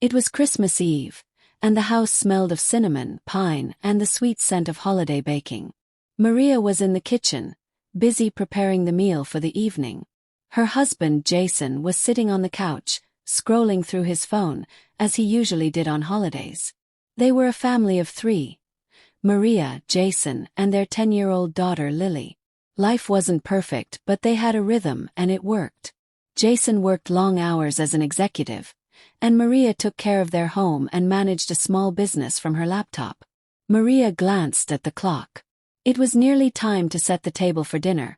It was Christmas Eve, and the house smelled of cinnamon, pine, and the sweet scent of holiday baking. Maria was in the kitchen, busy preparing the meal for the evening. Her husband, Jason, was sitting on the couch, scrolling through his phone, as he usually did on holidays. They were a family of 3. Maria, Jason, and their 10-year-old daughter Lily. Life wasn't perfect, but they had a rhythm and it worked. Jason worked long hours as an executive, and Maria took care of their home and managed a small business from her laptop. Maria glanced at the clock. It was nearly time to set the table for dinner,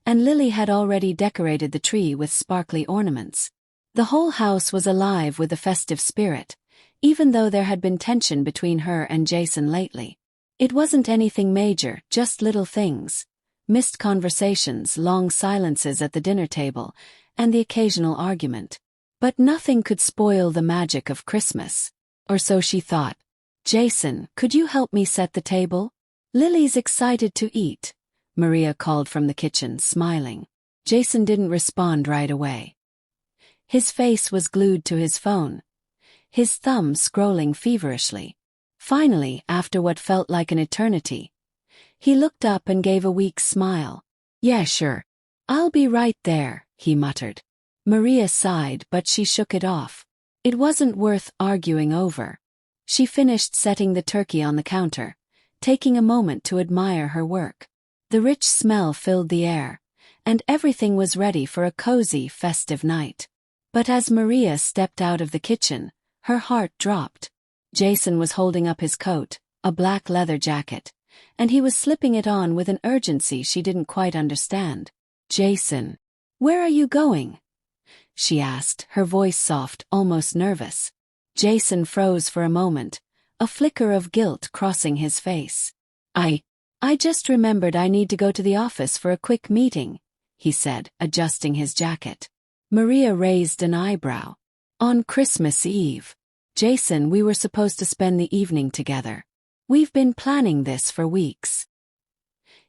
and Lily had already decorated the tree with sparkly ornaments. The whole house was alive with the festive spirit, even though there had been tension between her and Jason lately. It wasn't anything major, just little things. Missed conversations, long silences at the dinner table, and the occasional argument. But nothing could spoil the magic of Christmas. Or so she thought. "Jason, could you help me set the table? Lily's excited to eat," Maria called from the kitchen, smiling. Jason didn't respond right away. His face was glued to his phone, his thumb scrolling feverishly. Finally, after what felt like an eternity, he looked up and gave a weak smile. "Yeah, sure. I'll be right there," he muttered. Maria sighed, but she shook it off. It wasn't worth arguing over. She finished setting the turkey on the counter, taking a moment to admire her work. The rich smell filled the air, and everything was ready for a cozy, festive night. But as Maria stepped out of the kitchen, her heart dropped. Jason was holding up his coat, a black leather jacket, and he was slipping it on with an urgency she didn't quite understand. "Jason, where are you going?" she asked, her voice soft, almost nervous. Jason froze for a moment, a flicker of guilt crossing his face. I just remembered I need to go to the office for a quick meeting," he said, adjusting his jacket. Maria raised an eyebrow. "On Christmas Eve. Jason, we were supposed to spend the evening together. We've been planning this for weeks."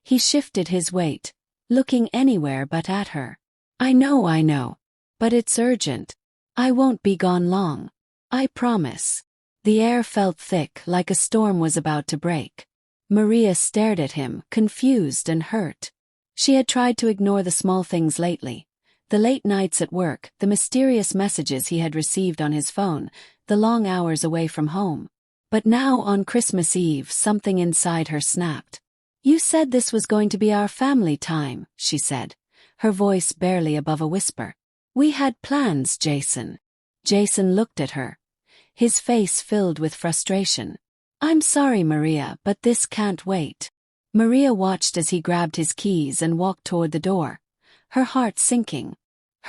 He shifted his weight, looking anywhere but at her. I know. But it's urgent. I won't be gone long. I promise." The air felt thick, like a storm was about to break. Maria stared at him, confused and hurt. She had tried to ignore the small things lately. The late nights at work, the mysterious messages he had received on his phone, the long hours away from home. But now on Christmas Eve, something inside her snapped. "You said this was going to be our family time," she said, her voice barely above a whisper. "We had plans, Jason." Jason looked at her, his face filled with frustration. "I'm sorry, Maria, but this can't wait." Maria watched as he grabbed his keys and walked toward the door, her heart sinking.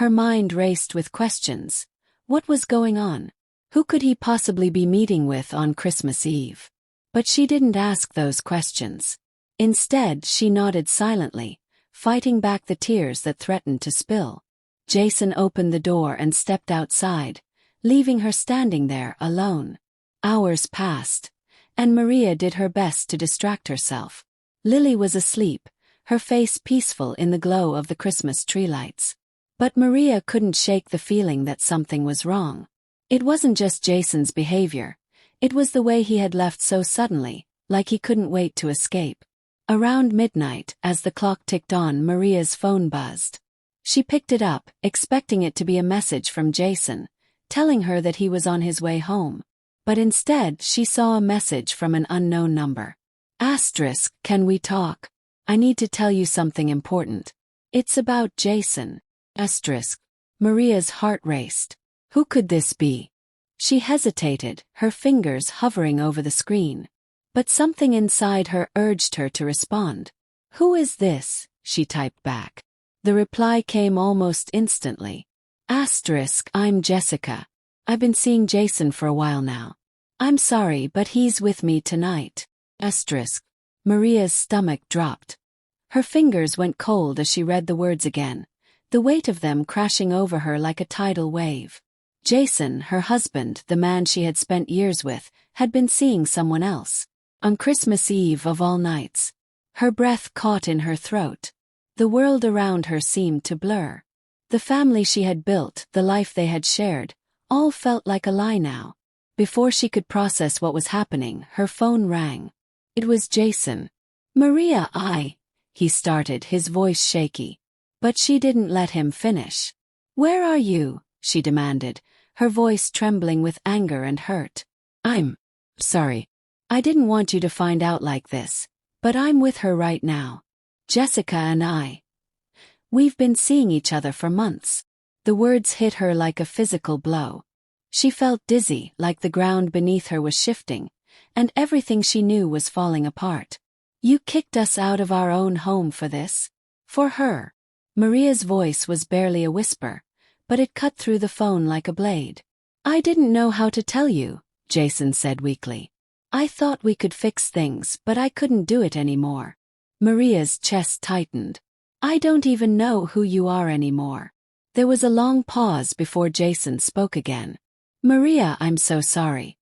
Her mind raced with questions. What was going on? Who could he possibly be meeting with on Christmas Eve? But she didn't ask those questions. Instead, she nodded silently, fighting back the tears that threatened to spill. Jason opened the door and stepped outside, leaving her standing there alone. Hours passed, and Maria did her best to distract herself. Lily was asleep, her face peaceful in the glow of the Christmas tree lights. But Maria couldn't shake the feeling that something was wrong. It wasn't just Jason's behavior. It was the way he had left so suddenly, like he couldn't wait to escape. Around midnight, as the clock ticked on, Maria's phone buzzed. She picked it up, expecting it to be a message from Jason, telling her that he was on his way home. But instead, she saw a message from an unknown number. "Asterisk, can we talk? I need to tell you something important. It's about Jason." Asterisk. Maria's heart raced. Who could this be? She hesitated, her fingers hovering over the screen. But something inside her urged her to respond. "Who is this?" she typed back. The reply came almost instantly. Asterisk, "I'm Jessica. I've been seeing Jason for a while now. I'm sorry, but he's with me tonight." Asterisk. Maria's stomach dropped. Her fingers went cold as she read the words again, the weight of them crashing over her like a tidal wave. Jason, her husband, the man she had spent years with, had been seeing someone else. On Christmas Eve of all nights. Her breath caught in her throat. The world around her seemed to blur. The family she had built, the life they had shared, all felt like a lie now. Before she could process what was happening, her phone rang. It was Jason. "Maria, he started, his voice shaky. But she didn't let him finish. "Where are you?" she demanded, her voice trembling with anger and hurt. "I'm sorry. I didn't want you to find out like this, but I'm with her right now. Jessica and we've been seeing each other for months." The words hit her like a physical blow. She felt dizzy, like the ground beneath her was shifting, and everything she knew was falling apart. "You kicked us out of our own home for this?" "For her." Maria's voice was barely a whisper, but it cut through the phone like a blade. "I didn't know how to tell you," Jason said weakly. "I thought we could fix things, but I couldn't do it anymore." Maria's chest tightened. "I don't even know who you are anymore." There was a long pause before Jason spoke again. "Maria, I'm so sorry.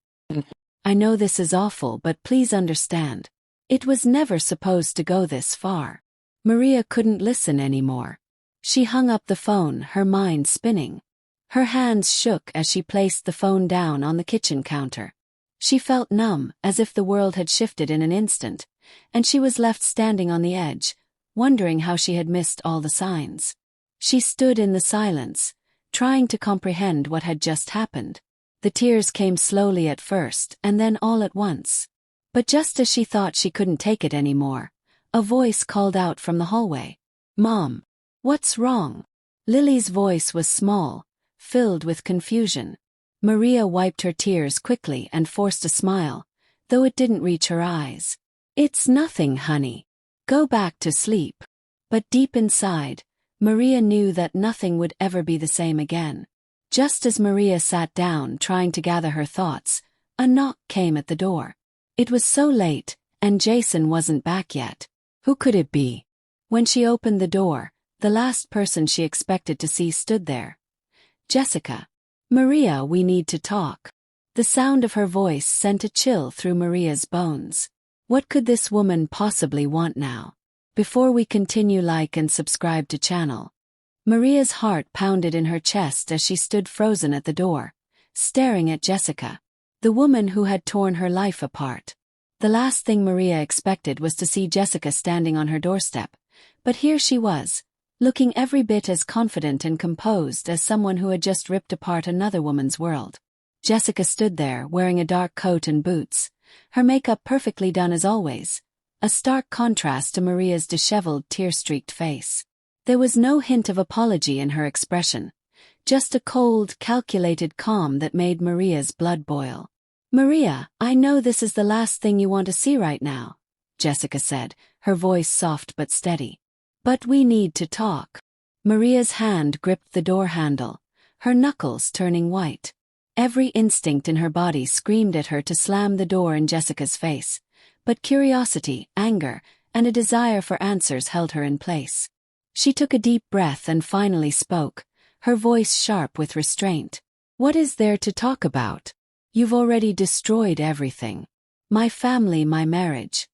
I know this is awful, but please understand. It was never supposed to go this far." Maria couldn't listen anymore. She hung up the phone, her mind spinning. Her hands shook as she placed the phone down on the kitchen counter. She felt numb, as if the world had shifted in an instant, and she was left standing on the edge, wondering how she had missed all the signs. She stood in the silence, trying to comprehend what had just happened. The tears came slowly at first and then all at once. But just as she thought she couldn't take it anymore, a voice called out from the hallway. "Mom, what's wrong?" Lily's voice was small, filled with confusion. Maria wiped her tears quickly and forced a smile, though it didn't reach her eyes. "It's nothing, honey. Go back to sleep." But deep inside, Maria knew that nothing would ever be the same again. Just as Maria sat down trying to gather her thoughts, a knock came at the door. It was so late, and Jason wasn't back yet. Who could it be? When she opened the door, the last person she expected to see stood there. "Jessica. Maria, we need to talk." The sound of her voice sent a chill through Maria's bones. What could this woman possibly want now? Before we continue, like and subscribe to channel. Maria's heart pounded in her chest as she stood frozen at the door, staring at Jessica, the woman who had torn her life apart. The last thing Maria expected was to see Jessica standing on her doorstep, but here she was, looking every bit as confident and composed as someone who had just ripped apart another woman's world. Jessica stood there, wearing a dark coat and boots, her makeup perfectly done as always, a stark contrast to Maria's disheveled, tear-streaked face. There was no hint of apology in her expression, just a cold, calculated calm that made Maria's blood boil. "Maria, I know this is the last thing you want to see right now," Jessica said, her voice soft but steady. "But we need to talk." Maria's hand gripped the door handle, her knuckles turning white. Every instinct in her body screamed at her to slam the door in Jessica's face, but curiosity, anger, and a desire for answers held her in place. She took a deep breath and finally spoke, her voice sharp with restraint. "What is there to talk about? You've already destroyed everything. My family, my marriage.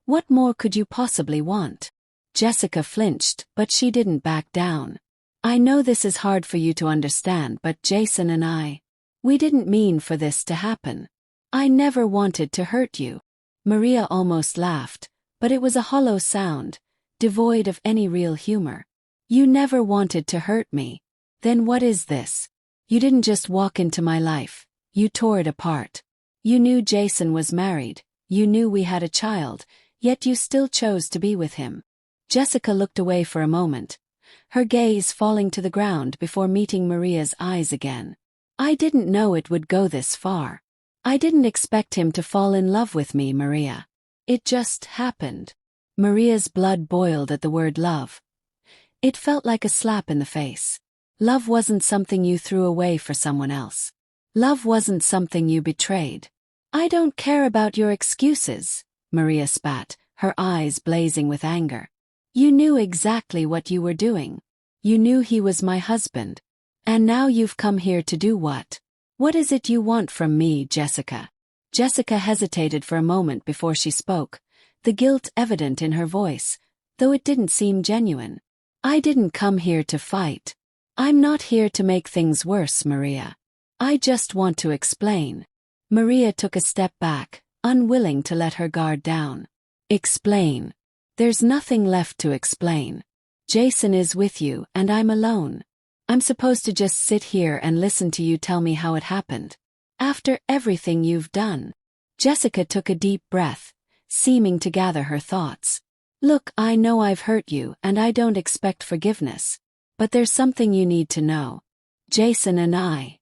What more could you possibly want?" Jessica flinched, but she didn't back down. "I know this is hard for you to understand, but Jason and we didn't mean for this to happen. I never wanted to hurt you." Maria almost laughed, but it was a hollow sound, devoid of any real humor. "You never wanted to hurt me. Then what is this? You didn't just walk into my life, you tore it apart. You knew Jason was married, you knew we had a child, yet you still chose to be with him." Jessica looked away for a moment, her gaze falling to the ground before meeting Maria's eyes again. "I didn't know it would go this far. I didn't expect him to fall in love with me, Maria. It just happened." Maria's blood boiled at the word love. It felt like a slap in the face. Love wasn't something you threw away for someone else. Love wasn't something you betrayed. "I don't care about your excuses," Maria spat, her eyes blazing with anger. "You knew exactly what you were doing. You knew he was my husband. And now you've come here to do what? What is it you want from me, Jessica?" Jessica hesitated for a moment before she spoke, the guilt evident in her voice, though it didn't seem genuine. "I didn't come here to fight. I'm not here to make things worse, Maria. I just want to explain." Maria took a step back, unwilling to let her guard down. Explain. There's nothing left to explain. Jason is with you and I'm alone. I'm supposed to just sit here and listen to you tell me how it happened. After everything you've done. Jessica took a deep breath, seeming to gather her thoughts. Look, I know I've hurt you and I don't expect forgiveness. But there's something you need to know. Jason and I.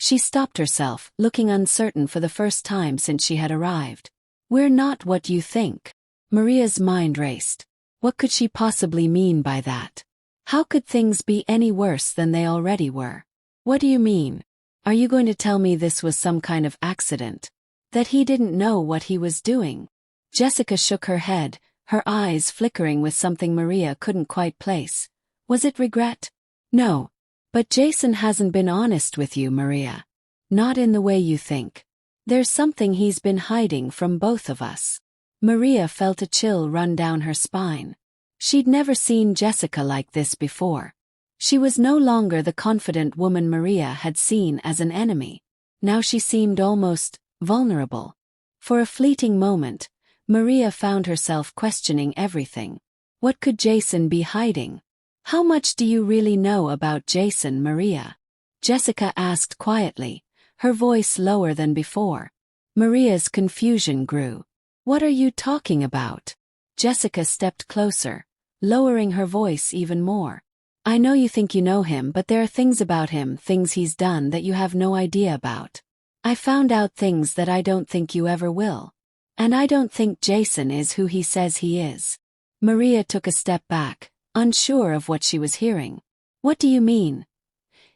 She stopped herself, looking uncertain for the first time since she had arrived. We're not what you think. Maria's mind raced. What could she possibly mean by that? How could things be any worse than they already were? What do you mean? Are you going to tell me this was some kind of accident? That he didn't know what he was doing? Jessica shook her head, her eyes flickering with something Maria couldn't quite place. Was it regret? No. But Jason hasn't been honest with you, Maria. Not in the way you think. There's something he's been hiding from both of us. Maria felt a chill run down her spine. She'd never seen Jessica like this before. She was no longer the confident woman Maria had seen as an enemy. Now she seemed almost vulnerable. For a fleeting moment, Maria found herself questioning everything. What could Jason be hiding? How much do you really know about Jason, Maria? Jessica asked quietly, her voice lower than before. Maria's confusion grew. What are you talking about? Jessica stepped closer, lowering her voice even more. I know you think you know him, but there are things about him, things he's done that you have no idea about. I found out things that I don't think you ever will. And I don't think Jason is who he says he is. Maria took a step back, unsure of what she was hearing. What do you mean?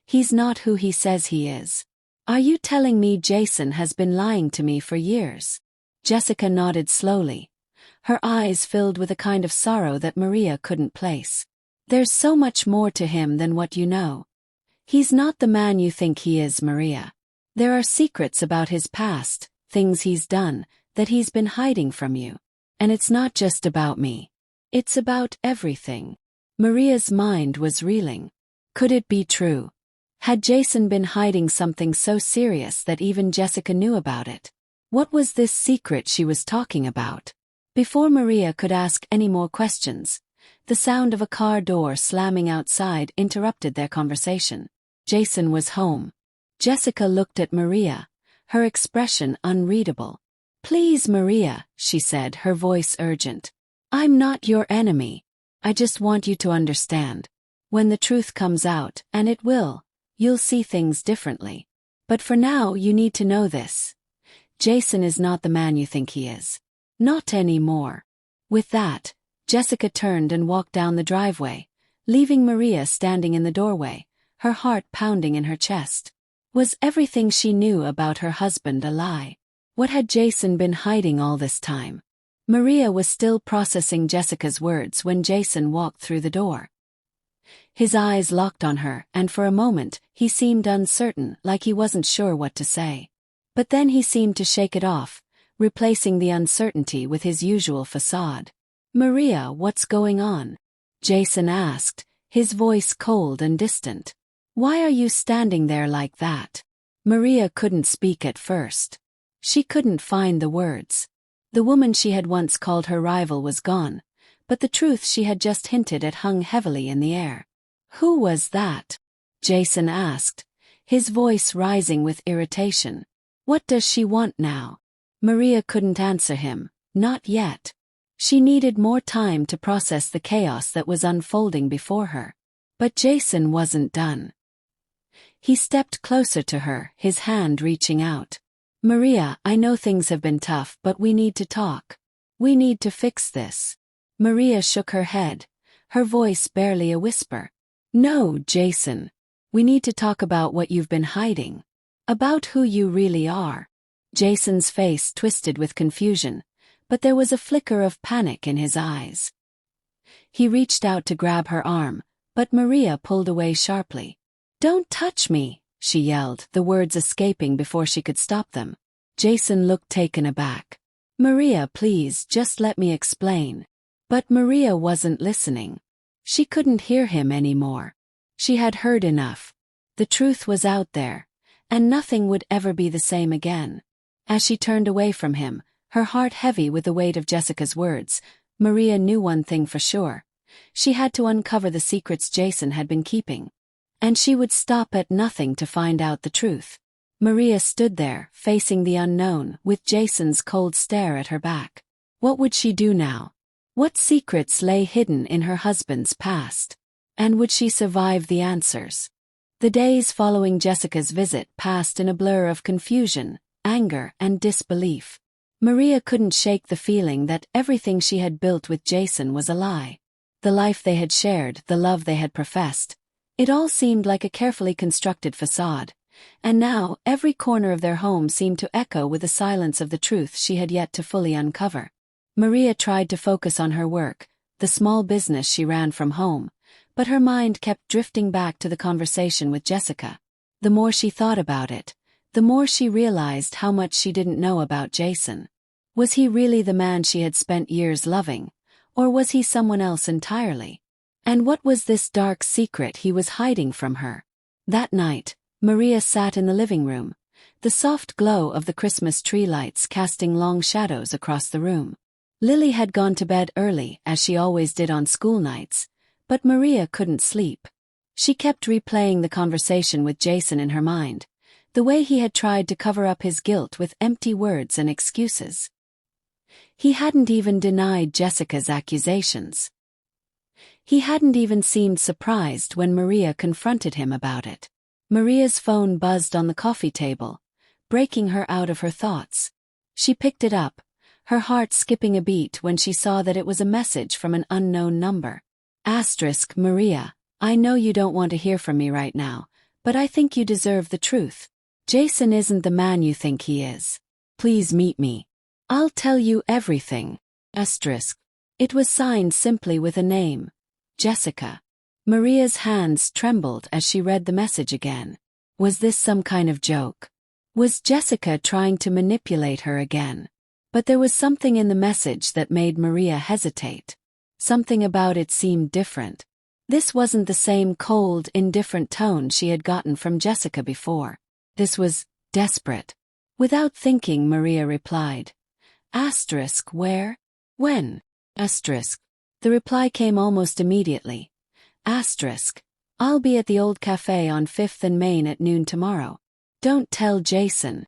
He's not who he says he is. Are you telling me Jason has been lying to me for years? Jessica nodded slowly, her eyes filled with a kind of sorrow that Maria couldn't place. There's so much more to him than what you know. He's not the man you think he is, Maria. There are secrets about his past, things he's done, that he's been hiding from you. And it's not just about me. It's about everything. Maria's mind was reeling. Could it be true? Had Jason been hiding something so serious that even Jessica knew about it? What was this secret she was talking about? Before Maria could ask any more questions, the sound of a car door slamming outside interrupted their conversation. Jason was home. Jessica looked at Maria, her expression unreadable. Please, Maria, she said, her voice urgent. I'm not your enemy. I just want you to understand. When the truth comes out, and it will, you'll see things differently. But for now, you need to know this. Jason is not the man you think he is. Not anymore. With that, Jessica turned and walked down the driveway, leaving Maria standing in the doorway, her heart pounding in her chest. Was everything she knew about her husband a lie? What had Jason been hiding all this time? Maria was still processing Jessica's words when Jason walked through the door. His eyes locked on her, and for a moment, he seemed uncertain, like he wasn't sure what to say. But then he seemed to shake it off, replacing the uncertainty with his usual facade. Maria, what's going on? Jason asked, his voice cold and distant. Why are you standing there like that? Maria couldn't speak at first. She couldn't find the words. The woman she had once called her rival was gone, but the truth she had just hinted at hung heavily in the air. Who was that? Jason asked, his voice rising with irritation. What does she want now? Maria couldn't answer him, not yet. She needed more time to process the chaos that was unfolding before her. But Jason wasn't done. He stepped closer to her, his hand reaching out. Maria, I know things have been tough, but we need to talk. We need to fix this. Maria shook her head, her voice barely a whisper. No, Jason. We need to talk about what you've been hiding. About who you really are. Jason's face twisted with confusion, but there was a flicker of panic in his eyes. He reached out to grab her arm, but Maria pulled away sharply. Don't touch me, she yelled, the words escaping before she could stop them. Jason looked taken aback. Maria, please, just let me explain. But Maria wasn't listening. She couldn't hear him anymore. She had heard enough. The truth was out there, and nothing would ever be the same again. As she turned away from him, her heart heavy with the weight of Jessica's words, Maria knew one thing for sure. She had to uncover the secrets Jason had been keeping. And she would stop at nothing to find out the truth. Maria stood there, facing the unknown, with Jason's cold stare at her back. What would she do now? What secrets lay hidden in her husband's past? And would she survive the answers? The days following Jessica's visit passed in a blur of confusion, anger, and disbelief. Maria couldn't shake the feeling that everything she had built with Jason was a lie. The life they had shared, the love they had professed. It all seemed like a carefully constructed facade. And now, every corner of their home seemed to echo with the silence of the truth she had yet to fully uncover. Maria tried to focus on her work, the small business she ran from home, but her mind kept drifting back to the conversation with Jessica. The more she thought about it, the more she realized how much she didn't know about Jason. Was he really the man she had spent years loving, or was he someone else entirely? And what was this dark secret he was hiding from her? That night, Maria sat in the living room, the soft glow of the Christmas tree lights casting long shadows across the room. Lily had gone to bed early, as she always did on school nights, but Maria couldn't sleep. She kept replaying the conversation with Jason in her mind, the way he had tried to cover up his guilt with empty words and excuses. He hadn't even denied Jessica's accusations. He hadn't even seemed surprised when Maria confronted him about it. Maria's phone buzzed on the coffee table, breaking her out of her thoughts. She picked it up, her heart skipping a beat when she saw that it was a message from an unknown number. Maria, I know you don't want to hear from me right now, but I think you deserve the truth. Jason isn't the man you think he is. Please meet me. I'll tell you everything. It was signed simply with a name. Jessica. Maria's hands trembled as she read the message again. Was this some kind of joke? Was Jessica trying to manipulate her again? But there was something in the message that made Maria hesitate. Something about it seemed different. This wasn't the same cold, indifferent tone she had gotten from Jessica before. This was desperate. Without thinking, Maria replied. Where? When? The reply came almost immediately. I'll be at the old cafe on 5th and Main at noon tomorrow. Don't tell Jason.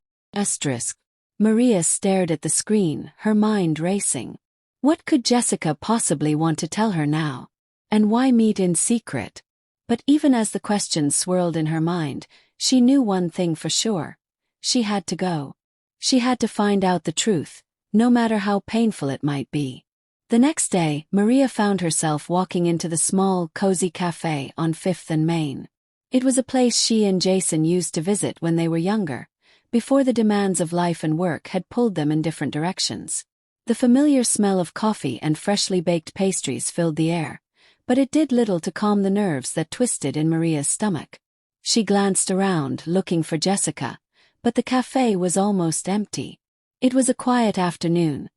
Maria stared at the screen, her mind racing. What could Jessica possibly want to tell her now? And why meet in secret? But even as the questions swirled in her mind, she knew one thing for sure. She had to go. She had to find out the truth, no matter how painful it might be. The next day, Maria found herself walking into the small, cozy cafe on 5th and Main. It was a place she and Jason used to visit when they were younger, before the demands of life and work had pulled them in different directions. The familiar smell of coffee and freshly baked pastries filled the air, but it did little to calm the nerves that twisted in Maria's stomach. She glanced around, looking for Jessica, but the cafe was almost empty. It was a quiet afternoon,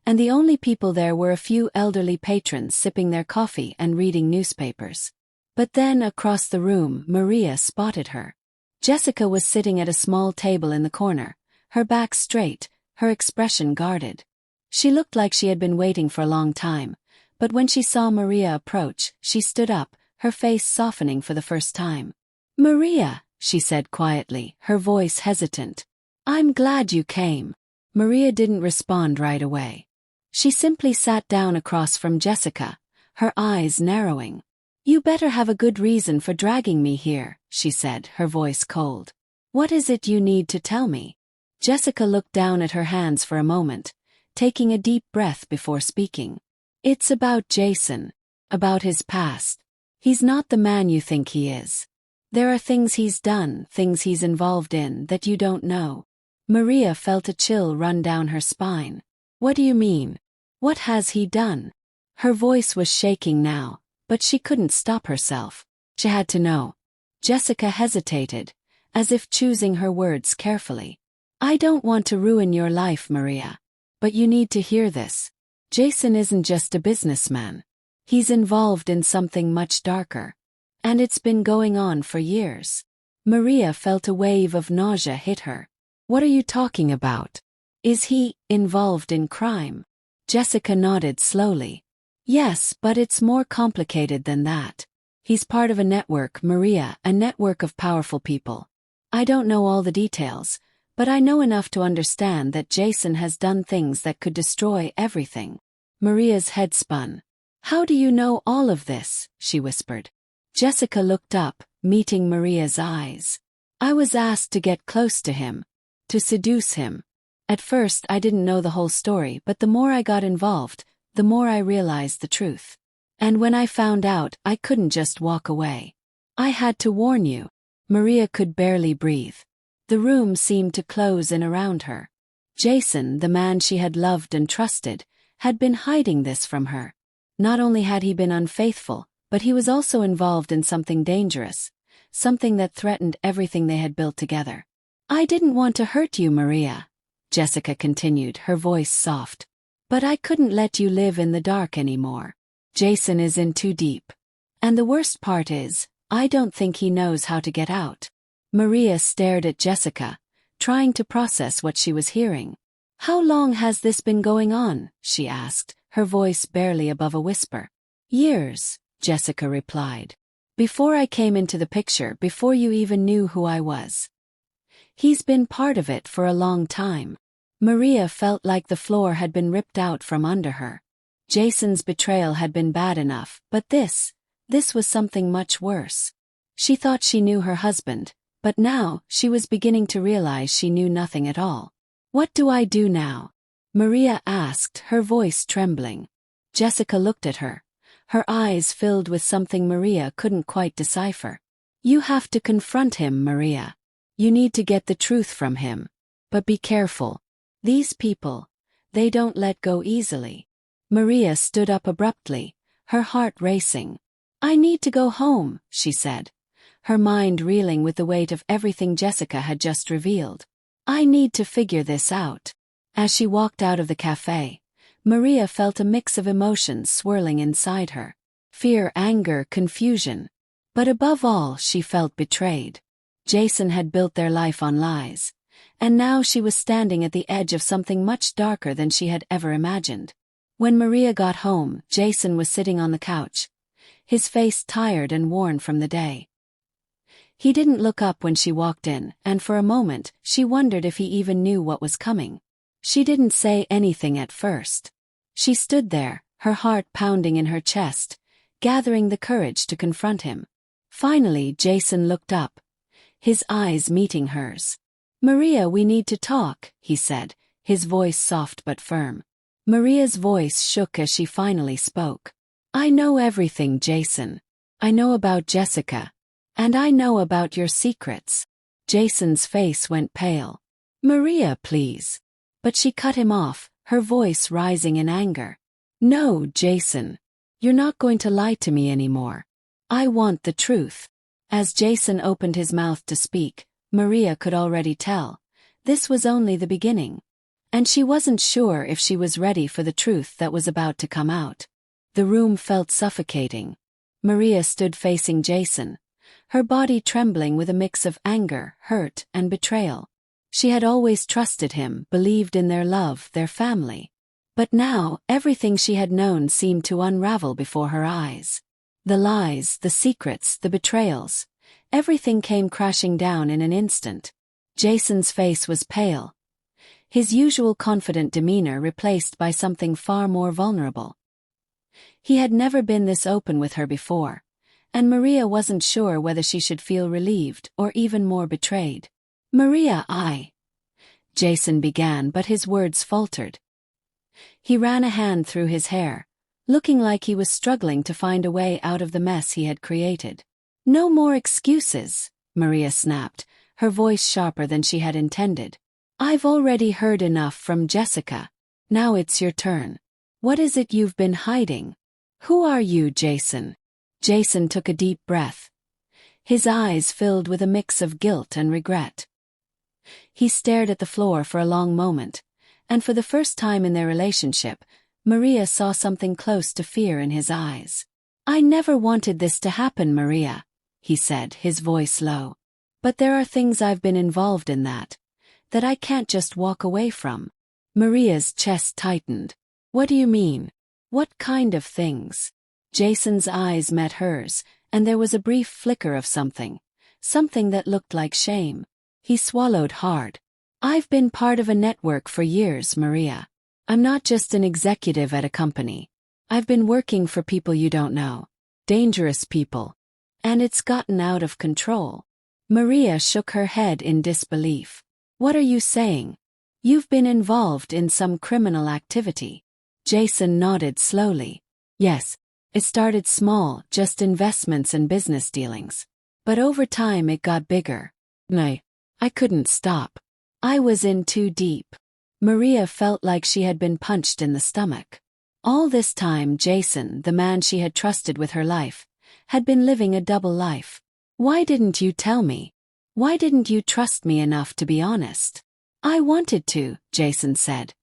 and the only people there were a few elderly patrons sipping their coffee and reading newspapers. But then, across the room, Maria spotted her. Jessica was sitting at a small table in the corner, her back straight, her expression guarded. She looked like she had been waiting for a long time, but when she saw Maria approach, she stood up, her face softening for the first time. Maria, she said quietly, her voice hesitant. I'm glad you came. Maria didn't respond right away. She simply sat down across from Jessica, her eyes narrowing. You better have a good reason for dragging me here, she said, her voice cold. What is it you need to tell me? Jessica looked down at her hands for a moment, taking a deep breath before speaking. It's about Jason. About his past. He's not the man you think he is. There are things he's done, things he's involved in that you don't know. Maria felt a chill run down her spine. What do you mean? What has he done? Her voice was shaking now, but she couldn't stop herself. She had to know. Jessica hesitated, as if choosing her words carefully. I don't want to ruin your life, Maria. But you need to hear this. Jason isn't just a businessman. He's involved in something much darker. And it's been going on for years. Maria felt a wave of nausea hit her. What are you talking about? Is he involved in crime? Jessica nodded slowly. Yes, but it's more complicated than that. He's part of a network, Maria, a network of powerful people. I don't know all the details, but I know enough to understand that Jason has done things that could destroy everything. Maria's head spun. How do you know all of this? She whispered. Jessica looked up, meeting Maria's eyes. I was asked to get close to him, to seduce him. At first I didn't know the whole story, but the more I got involved, the more I realized the truth. And when I found out, I couldn't just walk away. I had to warn you. Maria could barely breathe. The room seemed to close in around her. Jason, the man she had loved and trusted, had been hiding this from her. Not only had he been unfaithful, but he was also involved in something dangerous, something that threatened everything they had built together. I didn't want to hurt you, Maria, Jessica continued, her voice soft. But I couldn't let you live in the dark anymore. Jason is in too deep. And the worst part is, I don't think he knows how to get out. Maria stared at Jessica, trying to process what she was hearing. How long has this been going on? She asked, her voice barely above a whisper. Years, Jessica replied. Before I came into the picture, before you even knew who I was. He's been part of it for a long time. Maria felt like the floor had been ripped out from under her. Jason's betrayal had been bad enough, but this was something much worse. She thought she knew her husband, but now she was beginning to realize she knew nothing at all. What do I do now? Maria asked, her voice trembling. Jessica looked at her, her eyes filled with something Maria couldn't quite decipher. You have to confront him, Maria. You need to get the truth from him. But be careful. These people, they don't let go easily. Maria stood up abruptly, her heart racing. I need to go home, she said, her mind reeling with the weight of everything Jessica had just revealed. I need to figure this out. As she walked out of the cafe, Maria felt a mix of emotions swirling inside her. Fear, anger, confusion. But above all, she felt betrayed. Jason had built their life on lies. And now she was standing at the edge of something much darker than she had ever imagined. When Maria got home, Jason was sitting on the couch, his face tired and worn from the day. He didn't look up when she walked in, and for a moment, she wondered if he even knew what was coming. She didn't say anything at first. She stood there, her heart pounding in her chest, gathering the courage to confront him. Finally, Jason looked up, his eyes meeting hers. Maria, we need to talk, he said, his voice soft but firm. Maria's voice shook as she finally spoke. I know everything, Jason. I know about Jessica. And I know about your secrets. Jason's face went pale. Maria, please. But she cut him off, her voice rising in anger. No, Jason. You're not going to lie to me anymore. I want the truth. As Jason opened his mouth to speak, Maria could already tell. This was only the beginning. And she wasn't sure if she was ready for the truth that was about to come out. The room felt suffocating. Maria stood facing Jason, her body trembling with a mix of anger, hurt, and betrayal. She had always trusted him, believed in their love, their family. But now, everything she had known seemed to unravel before her eyes. The lies, the secrets, the betrayals. Everything came crashing down in an instant. Jason's face was pale, his usual confident demeanor replaced by something far more vulnerable. He had never been this open with her before, and Maria wasn't sure whether she should feel relieved or even more betrayed. Maria, Jason began, but his words faltered. He ran a hand through his hair, looking like he was struggling to find a way out of the mess he had created. No more excuses, Maria snapped, her voice sharper than she had intended. I've already heard enough from Jessica. Now it's your turn. What is it you've been hiding? Who are you, Jason? Jason took a deep breath, his eyes filled with a mix of guilt and regret. He stared at the floor for a long moment, and for the first time in their relationship, Maria saw something close to fear in his eyes. I never wanted this to happen, Maria, he said, his voice low. But there are things I've been involved in that I can't just walk away from. Maria's chest tightened. What do you mean? What kind of things? Jason's eyes met hers, and there was a brief flicker of something that looked like shame. He swallowed hard. I've been part of a network for years, Maria. I'm not just an executive at a company. I've been working for people you don't know. Dangerous people. And it's gotten out of control. Maria shook her head in disbelief. What are you saying? You've been involved in some criminal activity. Jason nodded slowly. Yes, it started small, just investments and business dealings. But over time it got bigger. I couldn't stop. I was in too deep. Maria felt like she had been punched in the stomach. All this time Jason, the man she had trusted with her life, had been living a double life. Why didn't you tell me? Why didn't you trust me enough to be honest? I wanted to, Jason said,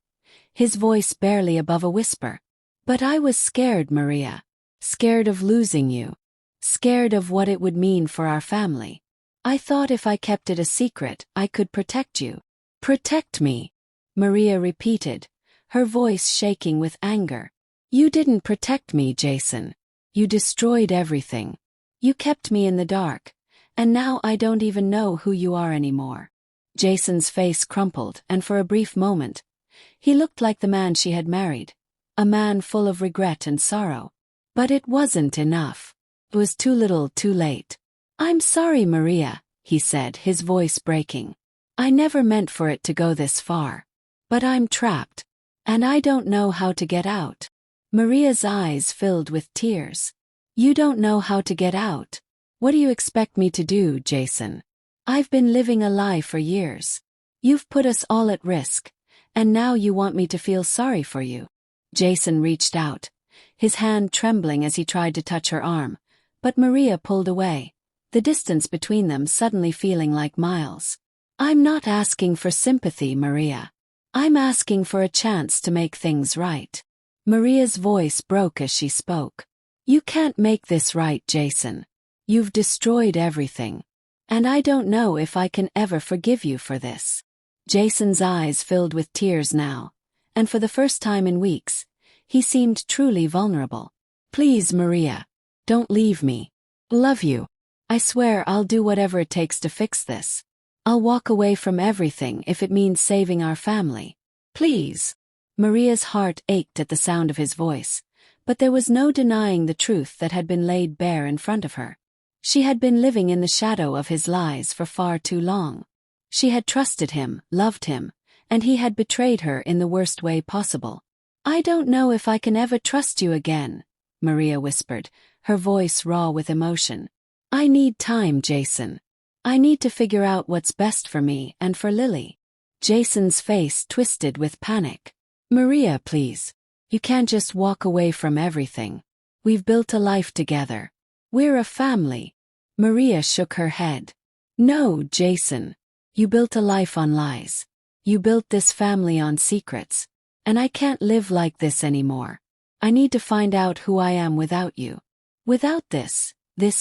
his voice barely above a whisper. But I was scared, Maria. Scared of losing you. Scared of what it would mean for our family. I thought if I kept it a secret, I could protect you. Protect me, Maria repeated, her voice shaking with anger. You didn't protect me, Jason. You destroyed everything. You kept me in the dark, and now I don't even know who you are anymore. Jason's face crumpled, and for a brief moment, he looked like the man she had married, a man full of regret and sorrow. But it wasn't enough. It was too little, too late. I'm sorry, Maria, he said, his voice breaking. I never meant for it to go this far. But I'm trapped, and I don't know how to get out. Maria's eyes filled with tears. You don't know how to get out? What do you expect me to do, Jason? I've been living a lie for years. You've put us all at risk, and now you want me to feel sorry for you. Jason reached out, his hand trembling as he tried to touch her arm, but Maria pulled away, the distance between them suddenly feeling like miles. I'm not asking for sympathy, Maria. I'm asking for a chance to make things right. Maria's voice broke as she spoke. You can't make this right, Jason. You've destroyed everything. And I don't know if I can ever forgive you for this. Jason's eyes filled with tears now, and for the first time in weeks, he seemed truly vulnerable. Please, Maria, don't leave me. Love you. I swear I'll do whatever it takes to fix this. I'll walk away from everything if it means saving our family. Please. Maria's heart ached at the sound of his voice, but there was no denying the truth that had been laid bare in front of her. She had been living in the shadow of his lies for far too long. She had trusted him, loved him, and he had betrayed her in the worst way possible. I don't know if I can ever trust you again, Maria whispered, her voice raw with emotion. I need time, Jason. I need to figure out what's best for me and for Lily. Jason's face twisted with panic. Maria, please. You can't just walk away from everything. We've built a life together. We're a family. Maria shook her head. No, Jason. You built a life on lies. You built this family on secrets. And I can't live like this anymore. I need to find out who I am without you. Without this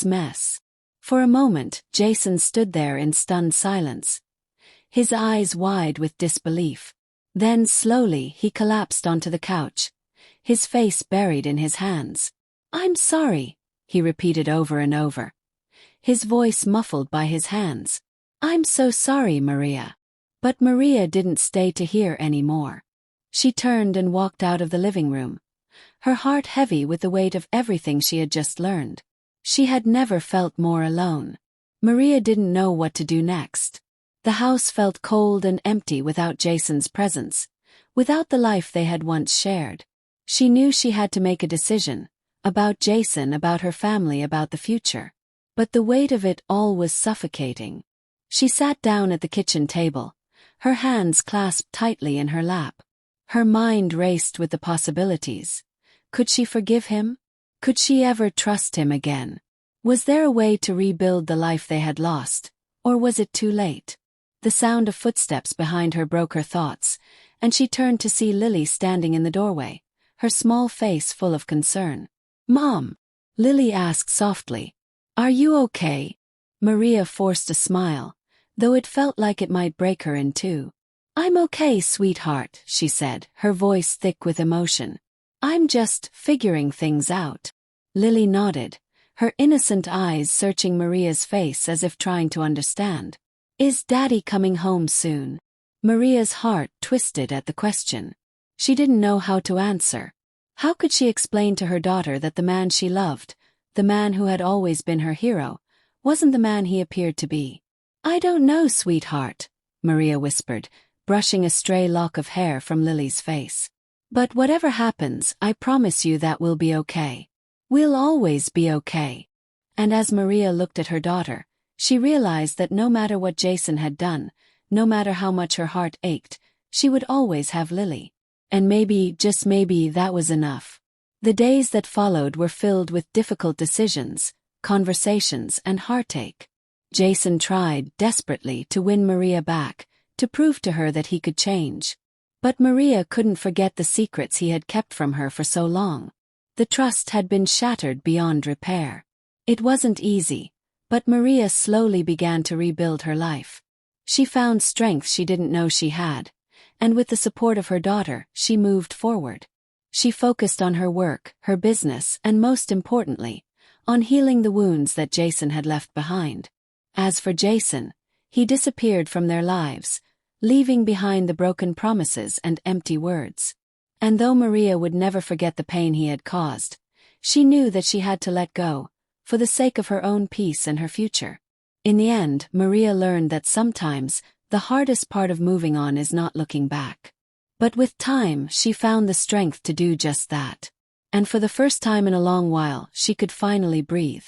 mess. For a moment, Jason stood there in stunned silence, his eyes wide with disbelief. Then slowly he collapsed onto the couch, his face buried in his hands. I'm sorry, he repeated over and over, his voice muffled by his hands. I'm so sorry, Maria. But Maria didn't stay to hear any more. She turned and walked out of the living room, her heart heavy with the weight of everything she had just learned. She had never felt more alone. Maria didn't know what to do next. The house felt cold and empty without Jason's presence, without the life they had once shared. She knew she had to make a decision, about Jason, about her family, about the future. But the weight of it all was suffocating. She sat down at the kitchen table, her hands clasped tightly in her lap. Her mind raced with the possibilities. Could she forgive him? Could she ever trust him again? Was there a way to rebuild the life they had lost, or was it too late? The sound of footsteps behind her broke her thoughts, and she turned to see Lily standing in the doorway, her small face full of concern. Mom, Lily asked softly. Are you okay? Maria forced a smile, though it felt like it might break her in two. "I'm okay, sweetheart," she said, her voice thick with emotion. "I'm just figuring things out." Lily nodded, her innocent eyes searching Maria's face as if trying to understand. "Is Daddy coming home soon?" Maria's heart twisted at the question. She didn't know how to answer. How could she explain to her daughter that the man she loved, the man who had always been her hero, wasn't the man he appeared to be? "I don't know, sweetheart," Maria whispered, brushing a stray lock of hair from Lily's face. "But whatever happens, I promise you that we'll be okay. We'll always be okay." And as Maria looked at her daughter, she realized that no matter what Jason had done, no matter how much her heart ached, she would always have Lily. And maybe, just maybe, that was enough. The days that followed were filled with difficult decisions, conversations, and heartache. Jason tried, desperately, to win Maria back, to prove to her that he could change. But Maria couldn't forget the secrets he had kept from her for so long. The trust had been shattered beyond repair. It wasn't easy, but Maria slowly began to rebuild her life. She found strength she didn't know she had, and with the support of her daughter, she moved forward. She focused on her work, her business, and most importantly, on healing the wounds that Jason had left behind. As for Jason, he disappeared from their lives, leaving behind the broken promises and empty words. And though Maria would never forget the pain he had caused, she knew that she had to let go, for the sake of her own peace and her future. In the end, Maria learned that sometimes, the hardest part of moving on is not looking back. But with time, she found the strength to do just that. And for the first time in a long while, she could finally breathe.